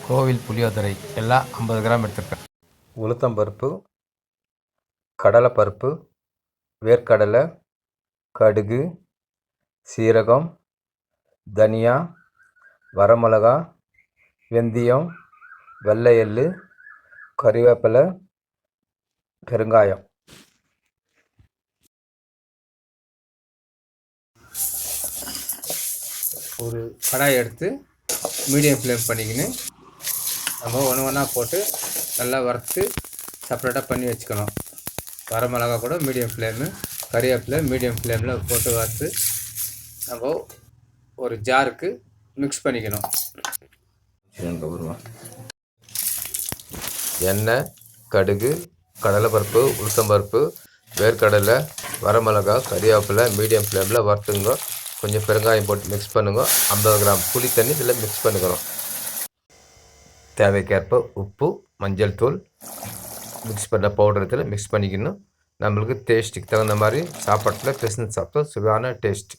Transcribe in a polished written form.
கோவில் புளியோதரை எல்லாம் 50 கிராம் எடுத்துருக்கேன். உளுத்தம்பருப்பு, கடலைப்பருப்பு, வேர்க்கடலை, கடுகு, சீரகம், தனியா, வரமிளகா, வெந்தயம், வெள்ளை எள்ளு, கறிவேப்பிலை, பெருங்காயம். ஒரு கடாய் எடுத்து மீடியம் ஃப்ளேம் பண்ணிக்கின்னு நம்ம ஒன்று ஒன்றா போட்டு நல்லா வறுத்து செப்பரேட்டாக பண்ணி வச்சுக்கணும். வரமிளகா கூட மீடியம் ஃப்ளேமு, கறிவேப்பிலை மீடியம் ஃப்ளேமில் போட்டு வறுத்து நம்ம ஒரு ஜாருக்கு மிக்ஸ் பண்ணிக்கணும். எண்ணெய், கடுகு, கடலைப்பருப்பு, உளுத்தம்பருப்பு, வேர்க்கடலை, வரமிளகா, கறிவேப்பிலை மீடியம் ஃப்ளேமில் வறுத்துங்க. கொஞ்சம் பெருங்காயம் போட்டு மிக்ஸ் பண்ணுங்க. 50 கிராம் புளி தண்ணி இதில் மிக்ஸ் பண்ணிக்கிறோம். தேவைக்கேற்ப உப்பு, மஞ்சள் தூள், மிக்ஸ் பண்ண பவுடர் இதில் மிக்ஸ் பண்ணிக்கணும். நம்மளுக்கு டேஸ்ட்டுக்கு தகுந்த மாதிரி சாப்பாட்டில் பிசைஞ்சு சாப்பிட்டா சுவையான டேஸ்ட்.